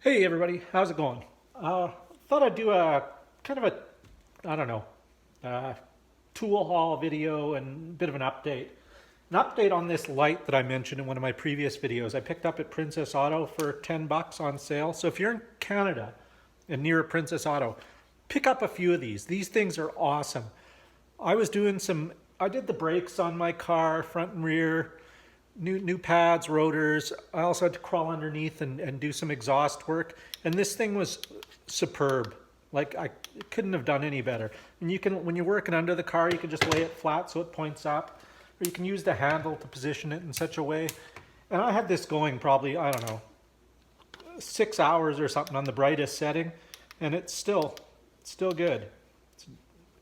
Hey everybody, how's it going? Thought I'd do a kind of a, I don't know, uh, tool haul video and a bit of an update. An update on this light that I mentioned in one of my previous videos. I picked up at Princess Auto for 10 bucks on sale. So if you're in Canada and near a Princess Auto, pick up a few of these. These things are awesome. I did the brakes on my car, front and rear, new pads, rotors. I also had to crawl underneath and do some exhaust work. And this thing was superb. Like I couldn't have done any better. And you can, when you're working under the car, you can just lay it flat so it points up. Or you can use the handle to position it in such a way. And I had this going probably, I don't know, 6 hours or something on the brightest setting. And it's still good. It's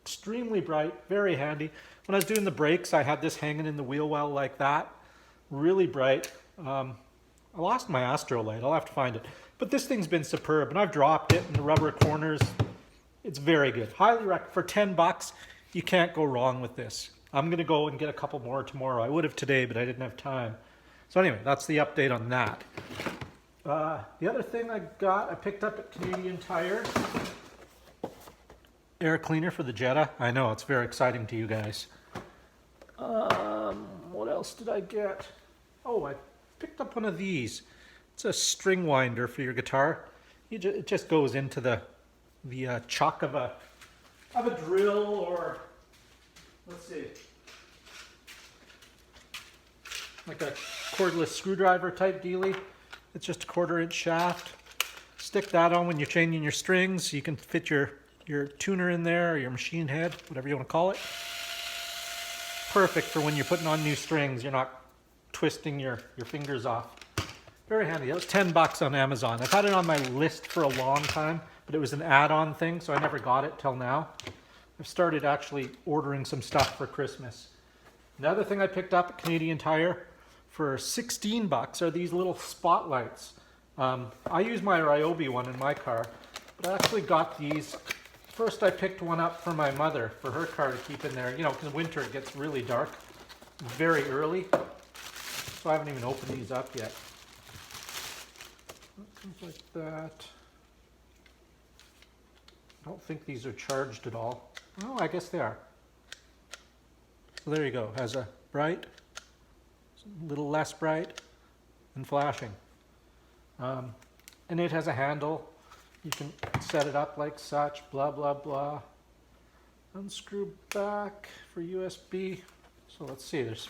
extremely bright, very handy. When I was doing the brakes, I had this hanging in the wheel well like that. Really bright. I lost my Astro light. I'll have to find it. But this thing's been superb, and I've dropped it in the rubber corners. It's very good. Highly recommend. For 10 bucks, you can't go wrong with this. I'm going to go and get a couple more tomorrow. I would have today, but I didn't have time. So anyway, that's the update on that. The other thing I picked up at Canadian Tire. Air cleaner for the Jetta. I know, it's very exciting to you guys. What else did I get? Oh, I picked up one of these. It's a string winder for your guitar. It just goes into the chuck of a drill, or let's see, like a cordless screwdriver type dealie. It's just a 1/4-inch shaft. Stick that on when you're changing your strings. You can fit your tuner in there, or your machine head, whatever you want to call it. Perfect for when you're putting on new strings. You're not twisting your fingers off. Very handy. That was 10 bucks on Amazon. I've had it on my list for a long time, but it was an add-on thing, so I never got it till now. I've started actually ordering some stuff for Christmas. Another thing I picked up at Canadian Tire for 16 bucks are these little spotlights. I use my Ryobi one in my car, but I actually got these. First, I picked one up for my mother, for her car to keep in there, you know, because winter it gets really dark very early. So I haven't even opened these up yet. Things like that. I don't think these are charged at all. Oh, I guess they are. So there you go. Has a bright, a little less bright, and flashing. And it has a handle. You can set it up like such, blah, blah, blah. Unscrew back for USB. So let's see, there's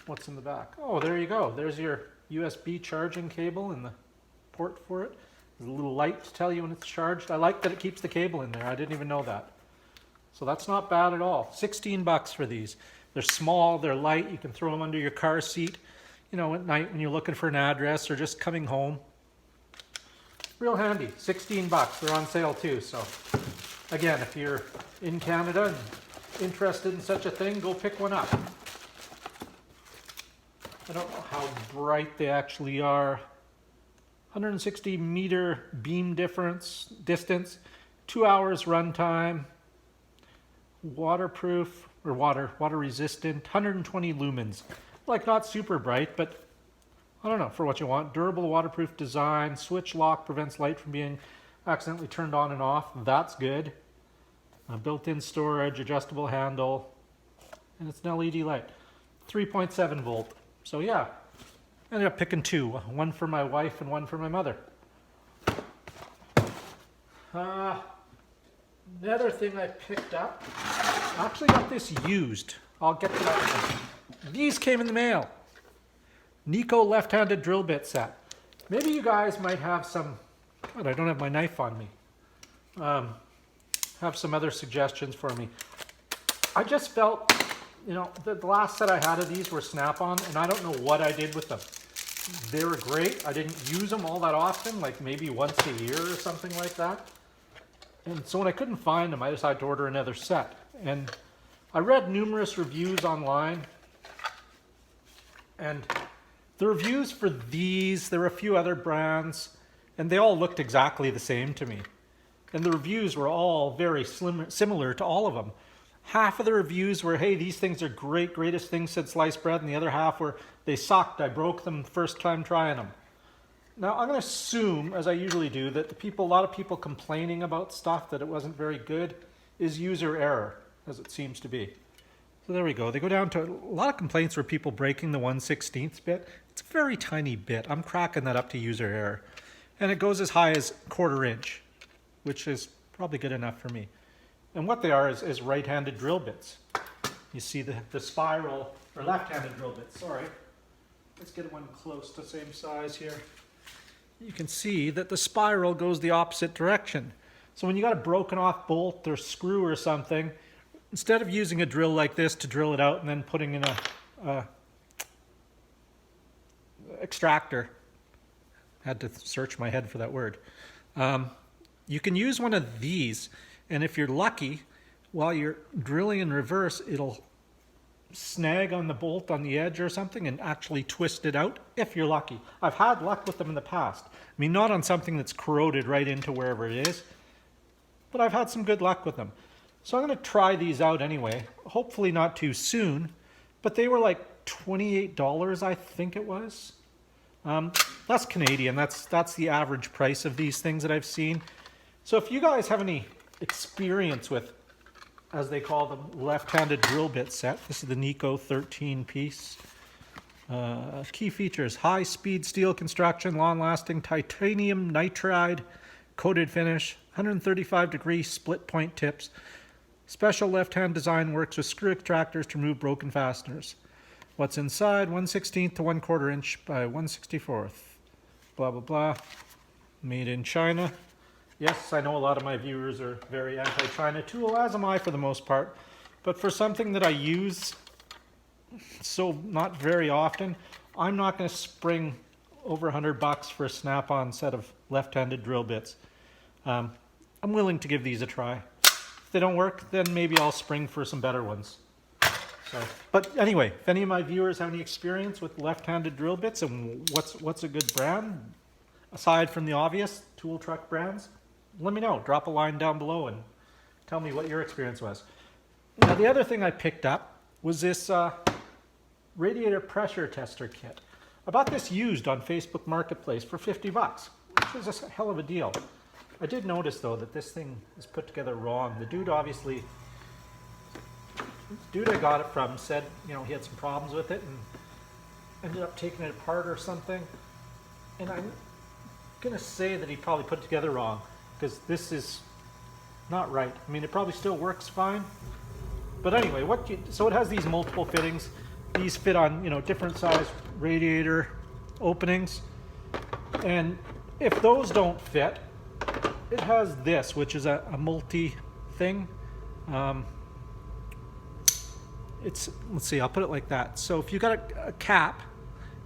what's in the back. Oh, there you go. There's your USB charging cable and the port for it. There's a little light to tell you when it's charged. I like that it keeps the cable in there. I didn't even know that. So that's not bad at all. 16 bucks for these. They're small, they're light. You can throw them under your car seat, you know, at night when you're looking for an address or just coming home. Real handy. 16 bucks. They're on sale too. So again, if you're in Canada and interested in such a thing, go pick one up. I don't know how bright they actually are. 160 meter beam distance, 2 hours runtime, waterproof or water resistant, 120 lumens. Like not super bright, but I don't know, for what you want. Durable waterproof design, switch lock prevents light from being accidentally turned on and off. That's good. Built-in storage, adjustable handle, and it's an LED light. 3.7 volt. So yeah, I ended up picking two. One for my wife and one for my mother. The other thing I picked up, I actually got this used. I'll get to that. These came in the mail. Nico left-handed drill bit set. Maybe you guys might have some, God, I don't have my knife on me. Have some other suggestions for me. I just felt, you know, the last set I had of these were Snap-on, and I don't know what I did with them. They were great. I didn't use them all that often, like maybe once a year or something like that. And so when I couldn't find them, I decided to order another set. And I read numerous reviews online, and the reviews for these, there were a few other brands, and they all looked exactly the same to me. And the reviews were all very similar to all of them. Half of the reviews were, hey, these things are great, greatest things since sliced bread, and the other half were, they sucked, I broke them first time trying them. Now I'm going to assume, as I usually do, that a lot of people complaining about stuff that it wasn't very good is user error, as it seems to be. So there we go. They go down to a lot of complaints were people breaking the 1/16th bit. It's a very tiny bit. I'm cracking that up to user error. And it goes as high as 1/4 inch, which is probably good enough for me. And what they are is right-handed drill bits. You see the spiral, or left-handed drill bits, sorry. Let's get one close to the same size here. You can see that the spiral goes the opposite direction. So when you got a broken off bolt or screw or something, instead of using a drill like this to drill it out and then putting in a extractor, had to search my head for that word, you can use one of these, and if you're lucky, while you're drilling in reverse, it'll snag on the bolt on the edge or something and actually twist it out, if you're lucky. I've had luck with them in the past. I mean, not on something that's corroded right into wherever it is, but I've had some good luck with them. So I'm going to try these out anyway, hopefully not too soon, but they were like $28, I think it was. That's Canadian, that's the average price of these things that I've seen. So if you guys have any experience with, as they call them, left-handed drill bit set, this is the Nico 13 piece. Key features: high-speed steel construction, long-lasting titanium nitride coated finish, 135-degree split point tips. Special left-hand design works with screw extractors to remove broken fasteners. What's inside? 1/16 to 1/4 inch by 1/64. Blah, blah, blah. Made in China. Yes, I know a lot of my viewers are very anti-China tool, as am I for the most part. But for something that I use so not very often, I'm not going to spring over $100 for a snap-on set of left-handed drill bits. I'm willing to give these a try. If they don't work, then maybe I'll spring for some better ones. So, but anyway, if any of my viewers have any experience with left-handed drill bits and what's a good brand, aside from the obvious tool truck brands, let me know. Drop a line down below and tell me what your experience was. Now the other thing I picked up was this Radiator pressure tester kit. I bought this used on Facebook Marketplace for $50, which was a hell of a deal. I did notice though that this thing is put together wrong. The dude I got it from said, you know, he had some problems with it and ended up taking it apart or something. And I'm gonna say that he probably put it together wrong, because this is not right. I mean, it probably still works fine. But anyway, so it has these multiple fittings. These fit on, you know, different size radiator openings. And if those don't fit, it has this, which is a multi thing. Let's see, I'll put it like that. So if you got a cap,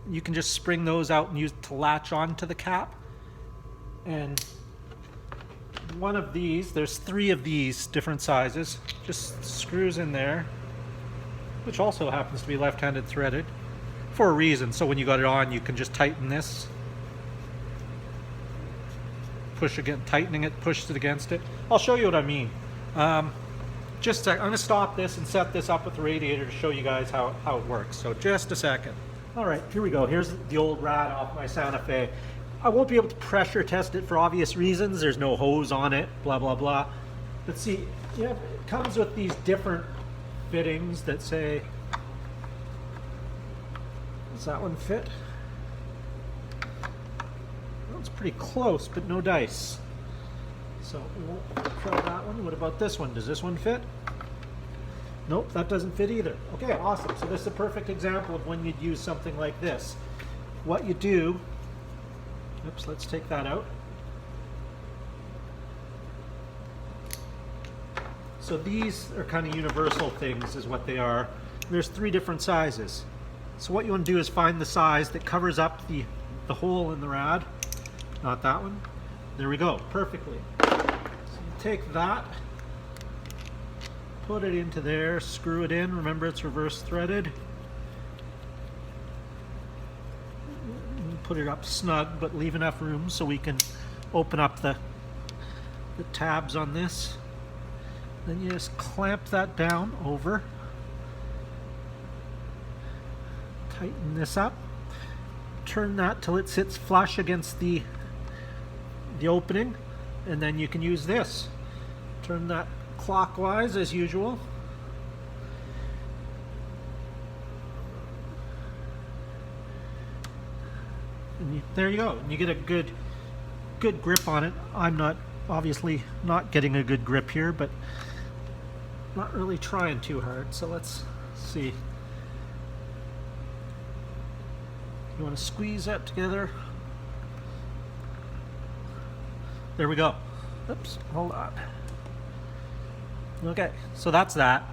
you can just spring those out and use it to latch on to the cap. And one of these, there's 3 of these different sizes, just screws in there, which also happens to be left-handed threaded for a reason. So when you got it on, you can just tighten this, push again, tightening it, pushes it against it. I'll show you what I mean. I'm going to stop this and set this up with the radiator to show you guys how it works. So just a second. All right, here we go. Here's the old rad off my Santa Fe. I won't be able to pressure test it for obvious reasons. There's no hose on it, blah, blah, blah. But see, you know, it comes with these different fittings that say, does that one fit? Well, it's pretty close, but no dice. So we won't try that one. What about this one? Does this one fit? Nope, that doesn't fit either. Okay, awesome. So this is a perfect example of when you'd use something like this. What you do, oops, let's take that out. So these are kind of universal things is what they are. There's 3 different sizes. So what you want to do is find the size that covers up the hole in the rad. Not that one. There we go, perfectly. So you take that, put it into there, screw it in. Remember, it's reverse threaded. Put it up snug, but leave enough room so we can open up the tabs on this. Then you just clamp that down over. Tighten this up. turn that till it sits flush against the opening, and then you can use this. Turn that clockwise as usual. And there you go. And you get a good grip on it. I'm obviously not getting a good grip here, but not really trying too hard. So let's see. You want to squeeze that together. There we go. Oops, hold on. Okay, so that's that.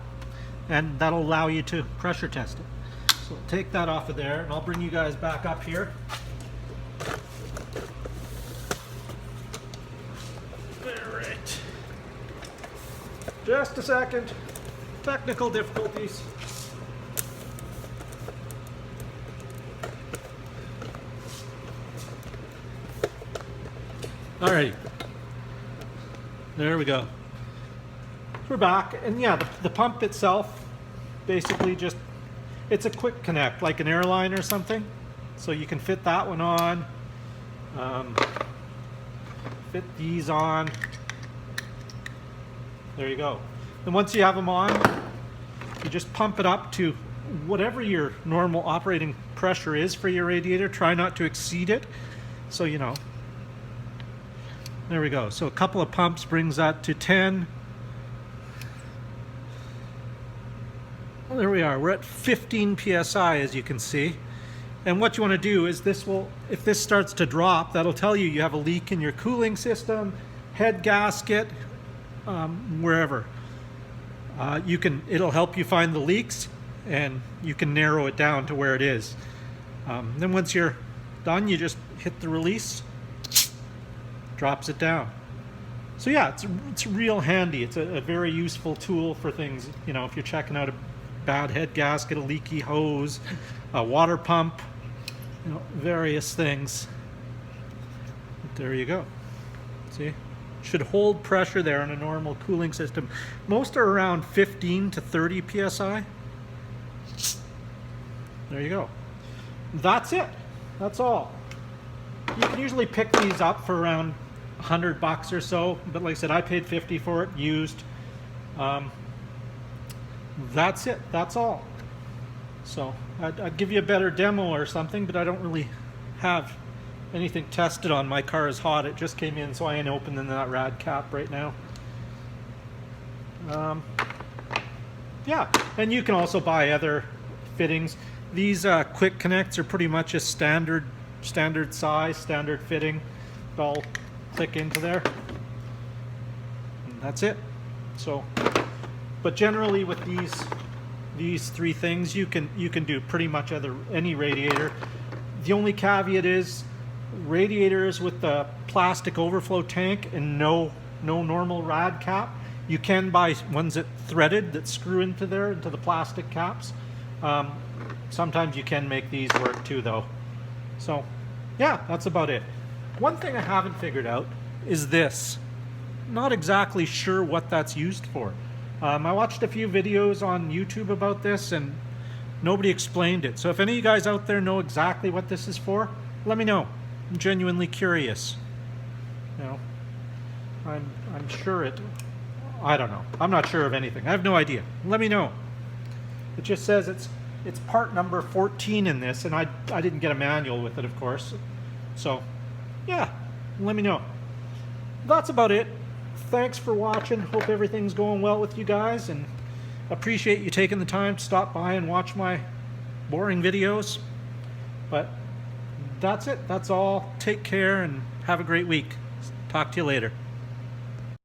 And that'll allow you to pressure test it. So take that off of there, and I'll bring you guys back up here. All right. Just a second. Technical difficulties. Alrighty, there we go. We're back, and yeah, the pump itself, basically just, it's a quick connect, like an airline or something. So you can fit that one on, fit these on. There you go. And once you have them on, you just pump it up to whatever your normal operating pressure is for your radiator. Try not to exceed it, so you know. There we go. So a couple of pumps brings that to 10. Well, there we are. We're at 15 psi, as you can see. And what you want to do is this will, if this starts to drop, that'll tell you you have a leak in your cooling system, head gasket, wherever. It'll help you find the leaks, and you can narrow it down to where it is. Then once you're done, you just hit the release. Drops it down. So yeah, it's real handy. It's a very useful tool for things, you know, if you're checking out a bad head gasket, a leaky hose, a water pump, you know, various things. There you go. See? Should hold pressure there in a normal cooling system. Most are around 15 to 30 psi. There you go. That's it. That's all. You can usually pick these up for around $100 or so, but like I said, I paid 50 for it used. That's it. That's all. So I'd give you a better demo or something, but I don't really have anything tested on. My car is hot. It just came in, so I ain't opening that rad cap right now. Yeah, and you can also buy other fittings. These quick connects are pretty much a standard size, standard fitting. They'll click into there, and that's it. So, but generally with these three things, you can do pretty much any radiator. The only caveat is radiators with the plastic overflow tank and no normal rad cap. You can buy ones that threaded that screw into the plastic caps. Sometimes you can make these work too, though. So yeah, that's about it. One thing I haven't figured out is this. Not exactly sure what that's used for. I watched a few videos on YouTube about this, and nobody explained it. So if any of you guys out there know exactly what this is for, let me know. I'm genuinely curious. You know, I'm sure I don't know. I'm not sure of anything. I have no idea. Let me know. It just says it's part number 14 in this, and I didn't get a manual with it, of course. So yeah, let me know. That's about it. Thanks for watching. Hope everything's going well with you guys, and appreciate you taking the time to stop by and watch my boring videos. But that's it. That's all. Take care and have a great week. Talk to you later.